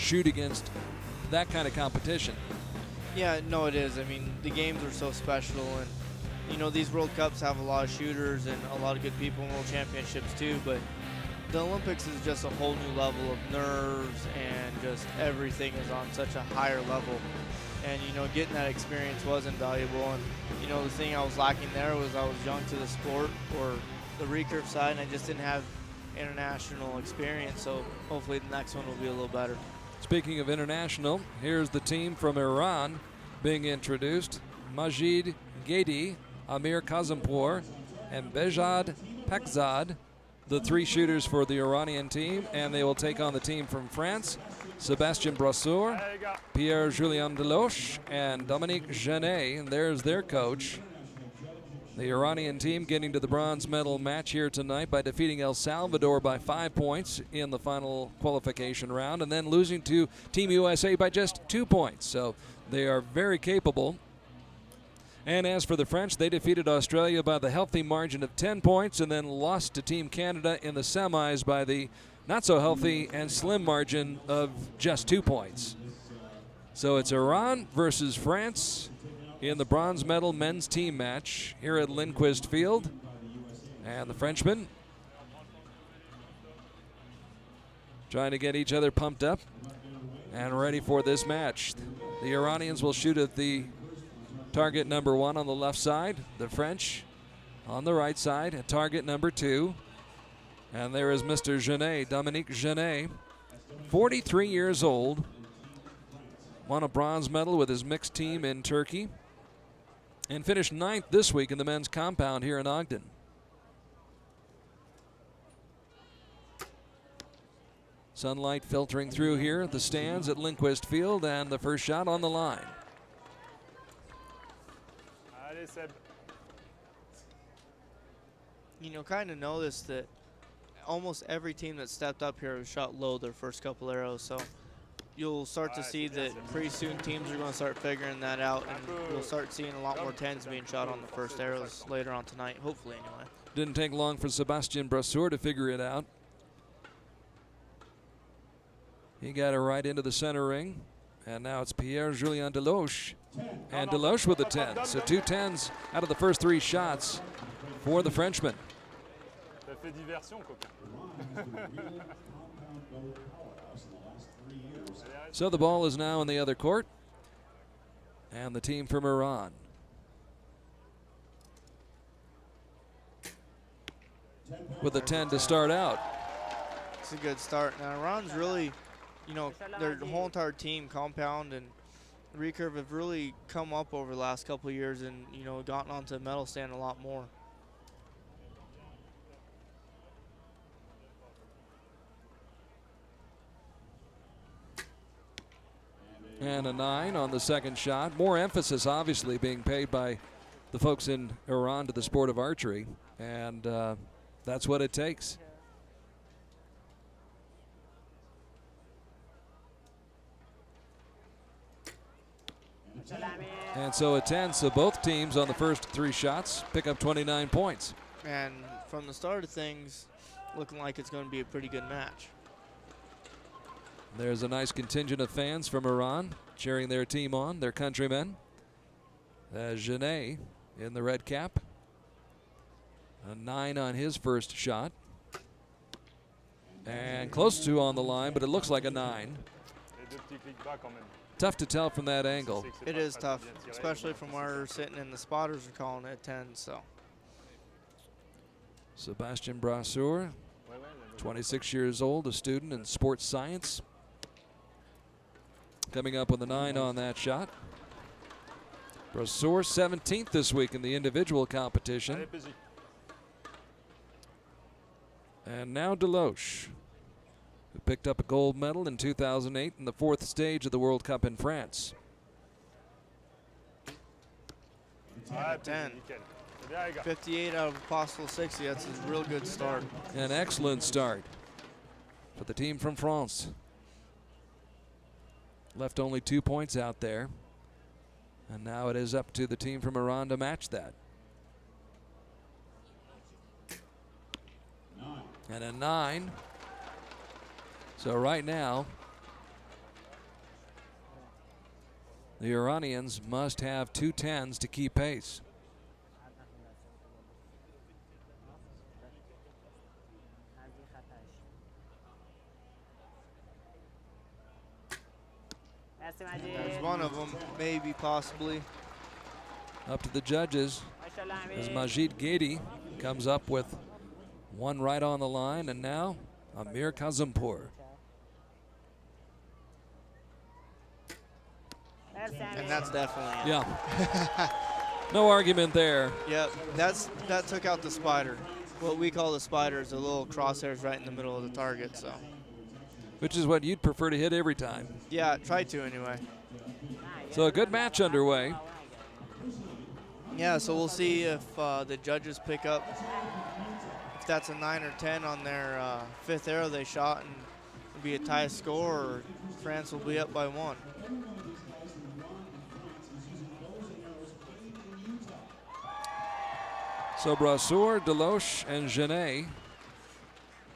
shoot against that kind of competition. Yeah, no, it is. I mean, the games are so special, and you know, these World Cups have a lot of shooters and a lot of good people in World Championships too, but the Olympics is just a whole new level of nerves, and just everything is on such a higher level. And you know, getting that experience was invaluable. And you know, the thing I was lacking there was I was young to the sport, or the recurve side, and I just didn't have international experience. So hopefully the next one will be a little better. Speaking of international, here's the team from Iran being introduced. Majid, Gheidi, Amir, Kazempour, and Behzad Pakzad, the 3 shooters for the Iranian team, and they will take on the team from France. Sebastien Brasseur, Pierre-Julien Deloche, and Dominique Genet, and there's their coach. The Iranian team getting to the bronze medal match here tonight by defeating El Salvador by 5 points in the final qualification round, and then losing to Team USA by just 2 points. So they are very capable. And as for the French, they defeated Australia by the healthy margin of 10 points and then lost to Team Canada in the semis by the not-so-healthy and slim margin of just 2 points. So it's Iran versus France in the bronze medal men's team match here at Lindquist Field. And the Frenchmen trying to get each other pumped up and ready for this match. The Iranians will shoot at the target number 1 on the left side. The French on the right side at target number 2. And there is Mr. Genet, Dominique Genet, 43 years old. Won a bronze medal with his mixed team in Turkey, and finished 9th this week in the men's compound here in Ogden. Sunlight filtering through here at the stands at Lindquist Field, and the first shot on the line. You know, kind of noticed that almost every team that stepped up here has shot low their first couple arrows, so you'll start to see that pretty soon teams are going to start figuring that out, and you'll start seeing a lot more 10s being shot on the first arrows later on tonight, hopefully anyway. Didn't take long for Sebastien Brasseur to figure it out. He got it right into the center ring, and now it's Pierre-Julien Deloche, and Deloche with a 10. So 2 10s out of the first 3 shots for the Frenchman. So the ball is now in the other court, and the team from Iran. With a 10 to start out. It's a good start. Now Iran's really, you know, their whole entire team, compound and recurve, have really come up over the last couple of years, and you know, gotten onto the medal stand a lot more. And a 9 on the second shot. More emphasis obviously being paid by the folks in Iran to the sport of archery, and that's what it takes. And so a 10, so both teams on the first 3 shots pick up 29 points. And from the start of things, looking like it's going to be a pretty good match. There's a nice contingent of fans from Iran cheering their team on, their countrymen. Genet in the red cap. A 9 on his first shot. And close to on the line, but it looks like a 9. Tough to tell from that angle. It is tough, especially from where we're sitting, and the spotters are calling it 10, so. Sebastien Brasseur, 26 years old, a student in sports science. Coming up with a 9 on that shot. Brasseur 17th this week in the individual competition. And now Deloche, who picked up a gold medal in 2008 in the 4th stage of the World Cup in France. 10. 58 out of a possible 60. That's a real good start. An excellent start for the team from France. Left only 2 points out there. And now it is up to the team from Iran to match that. And a 9. So right now, The Iranians must have 2 10s to keep pace. There's one of them, maybe, possibly. Up to the judges as Majid Gheidi comes up with one right on the line, and now Amir Kazempour. And that's definitely it. Yeah. No argument there. Yep, that took out the spider. What we call the spider is the little crosshairs right in the middle of the target. So. Which is what you'd prefer to hit every time. Yeah, try to anyway. So a good match underway. Yeah, so we'll see if the judges pick up, if that's a 9 or 10 on their 5th arrow they shot, and it'll be a tie score, or France will be up by 1. So Brasseur, Deloche, and Genet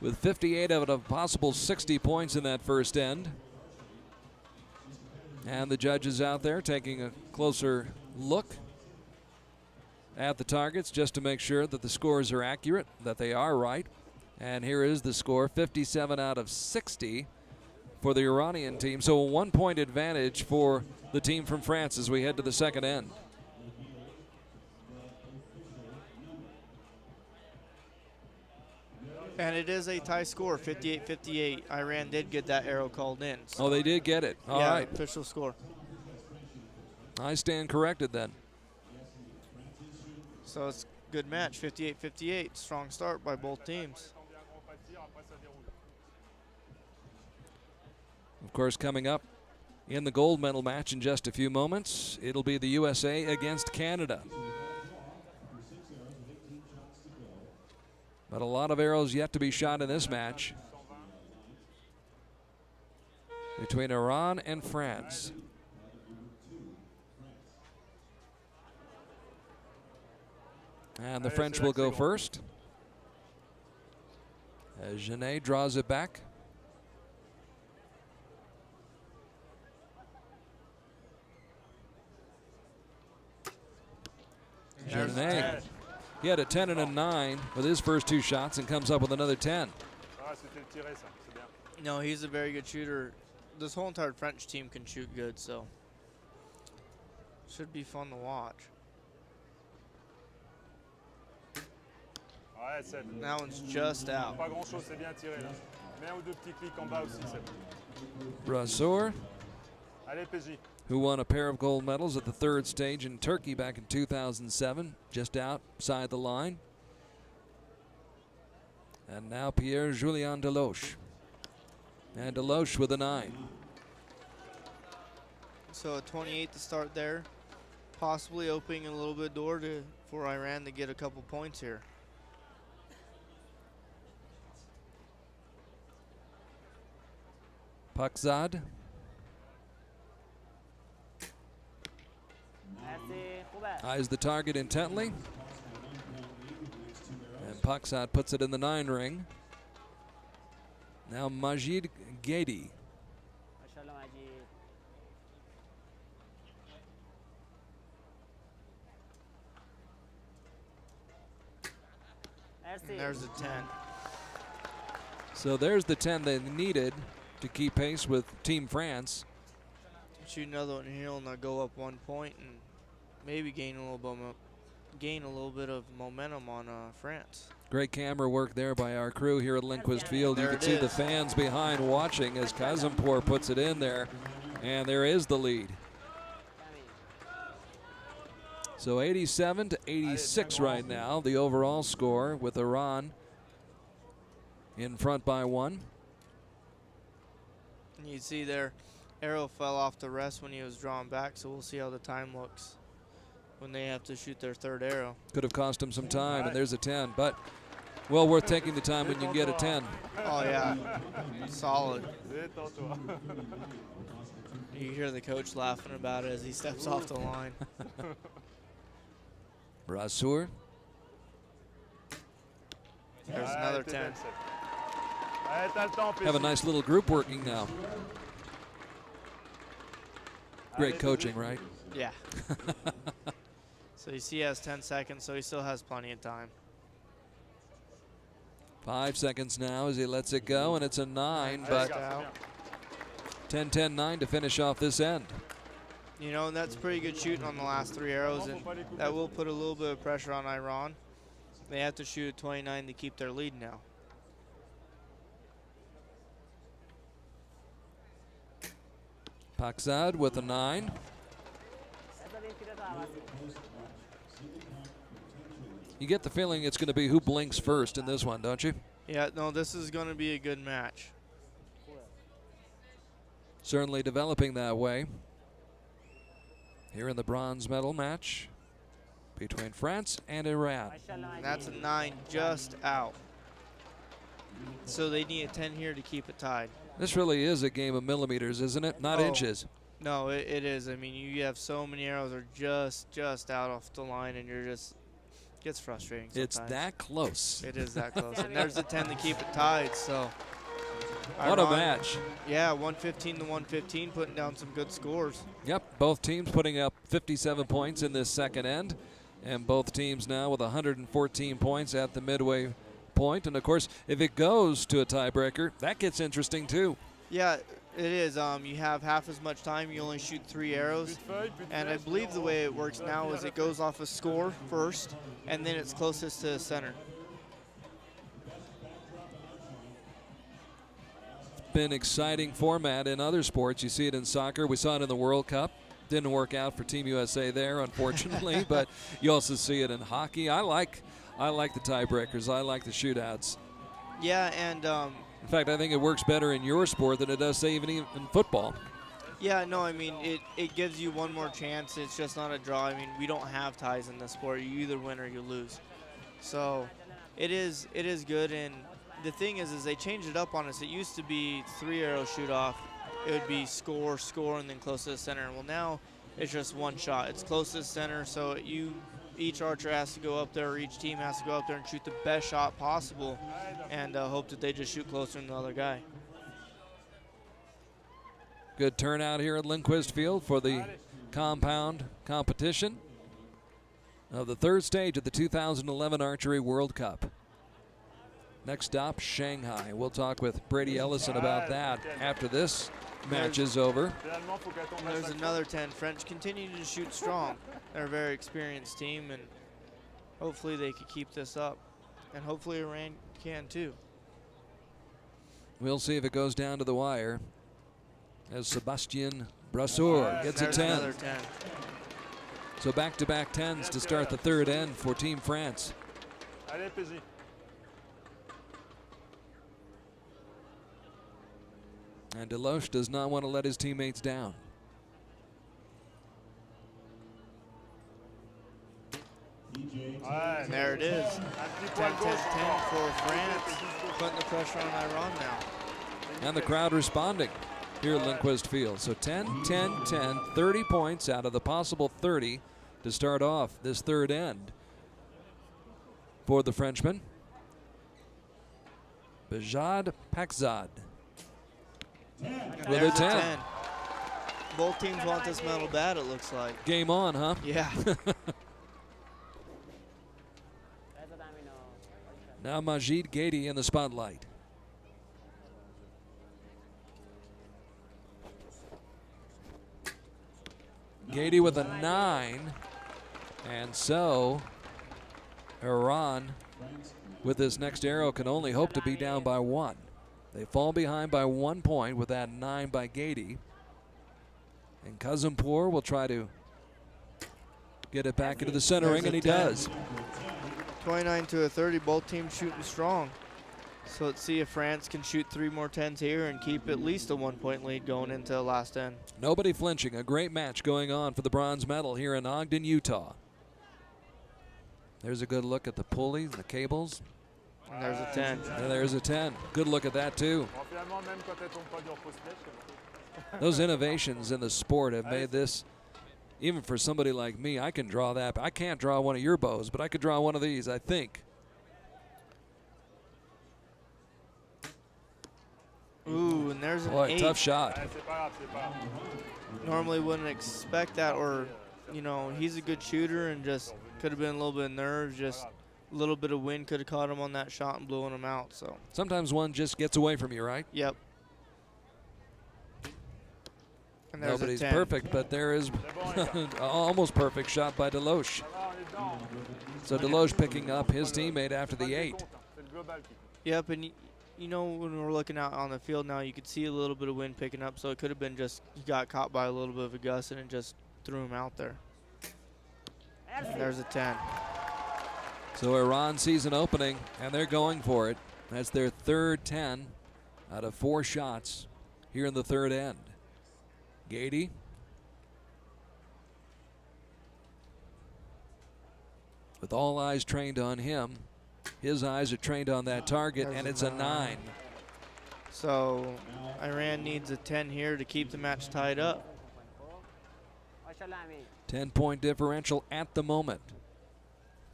with 58 out of possible 60 points in that first end. And the judges out there taking a closer look at the targets just to make sure that the scores are accurate, that they are right. And here is the score, 57 out of 60 for the Iranian team. So a 1-point advantage for the team from France as we head to the second end. And it is a tie score, 58-58. Iran did get that arrow called in. So. Oh, they did get it. All right. Official score. I stand corrected then. So it's a good match, 58-58. Strong start by both teams. Of course, coming up in the gold medal match in just a few moments, it'll be the USA against Canada. But a lot of arrows yet to be shot in this match between Iran and France. And the French will go first as Genet draws it back. Genet. He had a 10 and a 9 with his first 2 shots and comes up with another 10. No, he's a very good shooter. This whole entire French team can shoot good, so should be fun to watch. That one's just out. Brasseur, who won a pair of gold medals at the 3rd stage in Turkey back in 2007, just outside the line. And now Pierre-Julien Deloche. And Deloche with a 9. So a 28 to start there, possibly opening a little bit door for Iran to get a couple points here. Pakzad. Eyes the target intently. And Pakzad puts it in the 9 ring. Now Majid Gheidi. And there's a 10. So there's the 10 they needed to keep pace with Team France. Shoot another one here and they'll go up 1 point and maybe gain a little bit of momentum on France. Great camera work there by our crew here at Lindquist Field. You can see the fans behind watching as Kazempour puts it in there, and there is the lead. So 87 to 86 right now, the overall score, with Iran in front by 1. You see their arrow fell off the rest when he was drawn back, so we'll see how the time looks when they have to shoot their 3rd arrow. Could have cost him some time, and there's a 10, but well worth taking the time when you can get a 10. Oh, yeah. Solid. You hear the coach laughing about it as he steps off the line. Brasseur. There's another 10. Have a nice little group working now. great coaching, right? Yeah. So you see he has 10 seconds, so he still has plenty of time. 5 seconds now as he lets it go, and it's a 9, but 10-10-9 to finish off this end. You know, and that's pretty good shooting on the last 3 arrows, and that will put a little bit of pressure on Iran. They have to shoot at 29 to keep their lead now. Pakzad with a 9. You get the feeling it's going to be who blinks first in this one, don't you? Yeah, no, this is going to be a good match. Certainly developing that way. Here in the bronze medal match between France and Iran. That's a 9 just out. So they need a 10 here to keep it tied. This really is a game of millimeters, isn't it? Not inches. No, it is. I mean, you have so many arrows are just out off the line, and you're just, gets frustrating sometimes. It's that close. It is that close. And there's the 10 to keep it tied, so. What a match. Yeah, 115 to 115, putting down some good scores. Yep, both teams putting up 57 points in this second end, and both teams now with 114 points at the midway point. And of course, if it goes to a tiebreaker, that gets interesting too. Yeah, it is. You have half as much time. You only shoot 3 arrows. And I believe the way it works now is it goes off a score first, and then it's closest to the center. Been exciting format in other sports. You see it in soccer. We saw it in the World Cup. Didn't work out for Team USA there, unfortunately, but you also see it in hockey. I like the tiebreakers. I like the shootouts. Yeah, and in fact, I think it works better in your sport than it does, say, even in football. Yeah, no, I mean, it gives you one more chance. It's just not a draw. I mean, we don't have ties in this sport. You either win or you lose. So it is good, and the thing is they changed it up on us. It used to be 3 arrow shoot off. It would be score, and then close to the center. Well, now it's just one shot. It's close to the center, so each archer has to go up there, or each team has to go up there and shoot the best shot possible, and hope that they just shoot closer than the other guy. Good turnout here at Lindquist Field for the compound competition of the third stage of the 2011 Archery World Cup. Next stop, Shanghai. We'll talk with Brady Ellison about that after this match is over. There's another 10. French continue to shoot strong. They're a very experienced team, and hopefully they could keep this up. And hopefully Iran can too. We'll see if it goes down to the wire as Sebastien Brasseur gets a 10. Another 10. So back-to-back 10s to start the third end for Team France. And Deloche does not want to let his teammates down. And there it is. 10-10-10 for France, putting the pressure on Iran now. And the crowd responding here at Lindquist Field. So 10-10-10, 30 points out of the possible 30 to start off this third end for the Frenchman. Behzad Pakzad with a 10. Both teams want this medal bad, it looks like. Game on, huh? Yeah. Now Majid Gheidi in the spotlight. Gheidi with a 9. And so Iran with this next arrow can only hope to be down by 1. They fall behind by 1 point with that 9 by Gheidi. And Kazempour will try to get it back into the center ring, and he does. 29 to a 30, both teams shooting strong. So let's see if France can shoot 3 more 10s here and keep at least a 1-point lead going into the last end. Nobody flinching. A great match going on for the bronze medal here in Ogden, Utah. There's a good look at the pulleys, the cables. And there's a 10. And there's a 10. Good look at that, too. Those innovations in the sport have made this, even for somebody like me, I can draw that. I can't draw one of your bows, but I could draw one of these, I think. Ooh, and there's an 8. Boy, tough shot. Normally wouldn't expect that, or, you know, he's a good shooter and just could have been a little bit of nerves, just a little bit of wind could have caught him on that shot and blowing him out. So sometimes one just gets away from you, right? Yep. And there's Nobody's a 10. perfect, but there is almost perfect shot by Deloche. So Deloche picking up his teammate after the 8. Yep, and you know, when we're looking out on the field now, you could see a little bit of wind picking up, so it could have been just he got caught by a little bit of a gust and it just threw him out there. And there's a 10. So Iran sees an opening, and they're going for it. That's their third 10 out of 4 shots here in the third end. Gheidi. With all eyes trained on him, his eyes are trained on that target, and it's a 9. So Iran needs a 10 here to keep the match tied up. 10-point differential at the moment.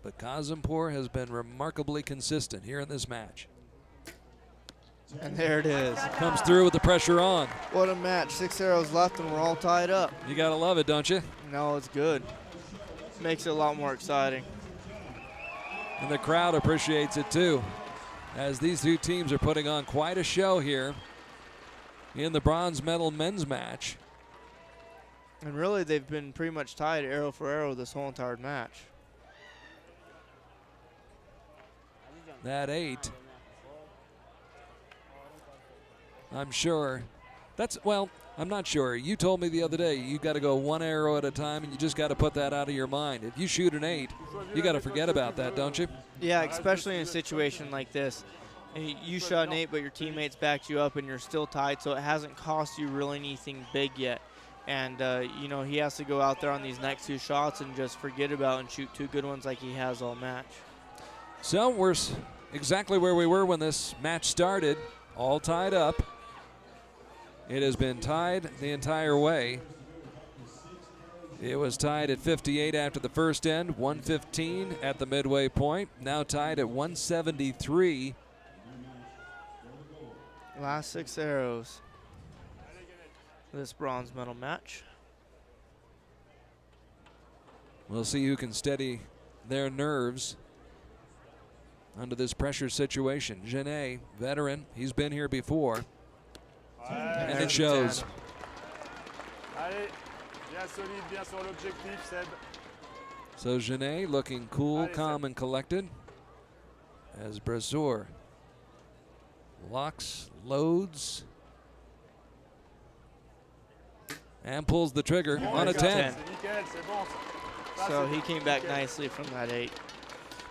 But Kazempour has been remarkably consistent here in this match. And there it is. Comes through with the pressure on. What a match. 6 arrows left and we're all tied up. You gotta love it, don't you? No, it's good. Makes it a lot more exciting. And the crowd appreciates it too, as these two teams are putting on quite a show here in the bronze medal men's match. And really, they've been pretty much tied arrow for arrow this whole entire match. That 8, I'm sure. I'm not sure. You told me the other day you got to go 1 arrow at a time, and you just got to put that out of your mind. If you shoot an 8, you got to forget about that, don't you? Yeah, especially in a situation like this. And you shot an 8, but your teammates backed you up, and you're still tied, so it hasn't cost you really anything big yet. And, you know, he has to go out there on these next 2 shots and just forget about and shoot 2 good ones like he has all match. So we're exactly where we were when this match started, all tied up. It has been tied the entire way. It was tied at 58 after the first end, 115 at the midway point, now tied at 173. Last 6 arrows for this bronze medal match. We'll see who can steady their nerves under this pressure situation. Genet, veteran, he's been here before. And it shows. So Genet looking cool, calm, and collected as Brasseur locks, loads, and pulls the trigger on a 10. So he came back nicely from that 8.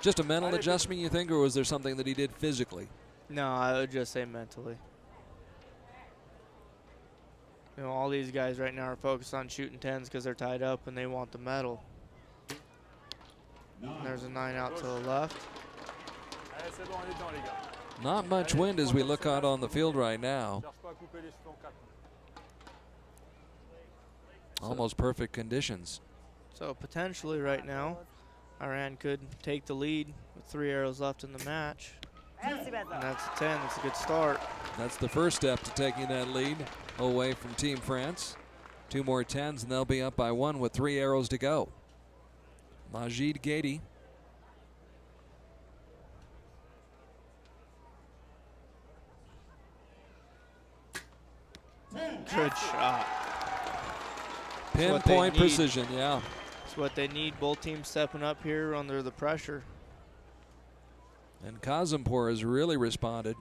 Just a mental adjustment, you think, or was there something that he did physically? No, I would just say mentally. You know, all these guys right now are focused on shooting 10s because they're tied up and they want the medal. And there's a 9 out to the left. Not much wind as we look out on the field right now. Almost perfect conditions. So potentially right now, Iran could take the lead with 3 arrows left in the match. And that's a 10. That's a good start. That's the first step to taking that lead away from Team France. 2 more 10s and they'll be up by 1 with 3 arrows to go. Majid, Gheidi. Good shot. Pinpoint precision, yeah. That's what they need. Both teams stepping up here under the pressure. And Kazempour has really responded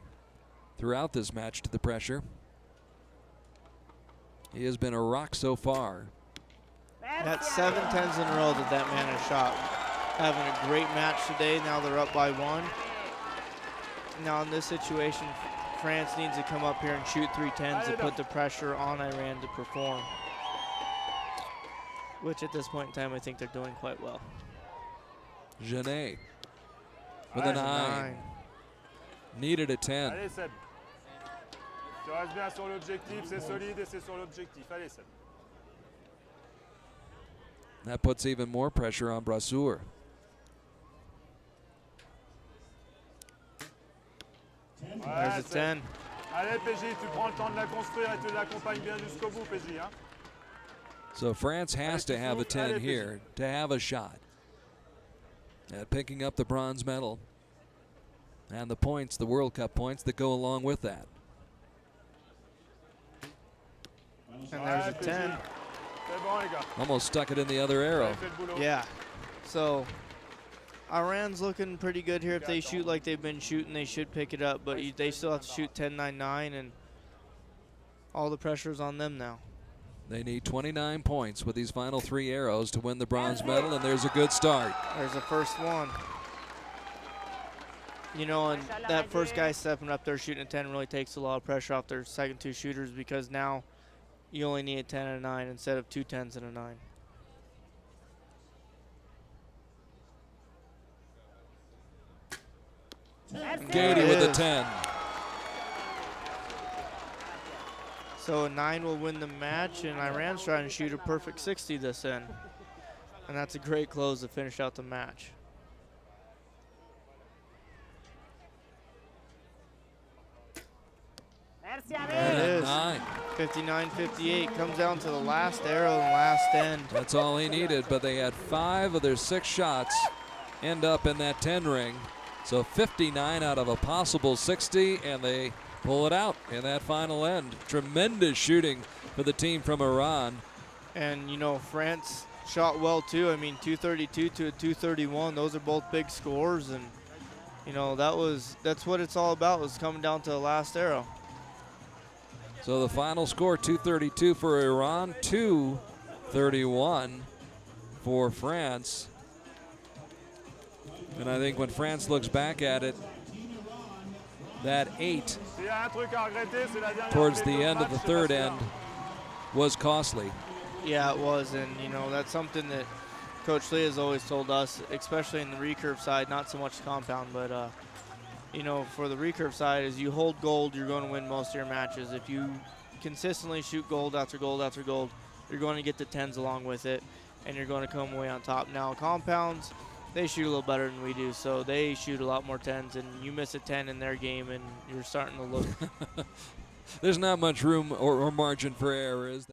throughout this match to the pressure. He has been a rock so far. That's 7 10s in a row that man has shot. Having a great match today. Now they're up by 1. Now in this situation, France needs to come up here and shoot 3 10s to put the pressure on Iran to perform. Which at this point in time, I think they're doing quite well. Genet with a 9. Needed a 10. That puts even more pressure on Brasseur. There's a 10. Allez, PJ, tu prends le temps de la construire et tu l'accompagnes bien jusqu'au bout, PJ. Hein? So France has to have a 10 here to have a shot at picking up the bronze medal and the points, the World Cup points that go along with that. And there's a 10. Almost stuck it in the other arrow. Yeah. So Iran's looking pretty good here. If they shoot like they've been shooting, they should pick it up. But they still have to shoot 10-9-9, and all the pressure's on them now. They need 29 points with these final 3 arrows to win the bronze medal, and there's a good start. There's the first one. You know, and that first guy stepping up there shooting a 10 really takes a lot of pressure off their second 2 shooters, because now you only need a 10 and a 9 instead of 2 10s and a 9. Gheidi with a 10. So a 9 will win the match, and Iran's trying to shoot a perfect 60 this end. And that's a great close to finish out the match. There it is. 59-58. Comes down to the last arrow and last end. That's all he needed, but they had 5 of their 6 shots end up in that 10 ring. So 59 out of a possible 60, and they pull it out in that final end. Tremendous shooting for the team from Iran. And, you know, France shot well, too. I mean, 232 to a 231. Those are both big scores, and, you know, that's what it's all about, was coming down to the last arrow. So the final score, 232 for Iran, 231 for France. And I think when France looks back at it, that 8 towards the end of the third end was costly. Yeah, it was, and, you know, that's something that Coach Lee has always told us, especially in the recurve side, not so much compound, but you know, for the recurve side, is you hold gold, you're going to win most of your matches. If you consistently shoot gold after gold after gold, you're going to get the 10s along with it, and you're going to come away on top. Now, compounds, they shoot a little better than we do, so they shoot a lot more 10s, and you miss a 10 in their game, and you're starting to look. There's not much room or margin for error, is there?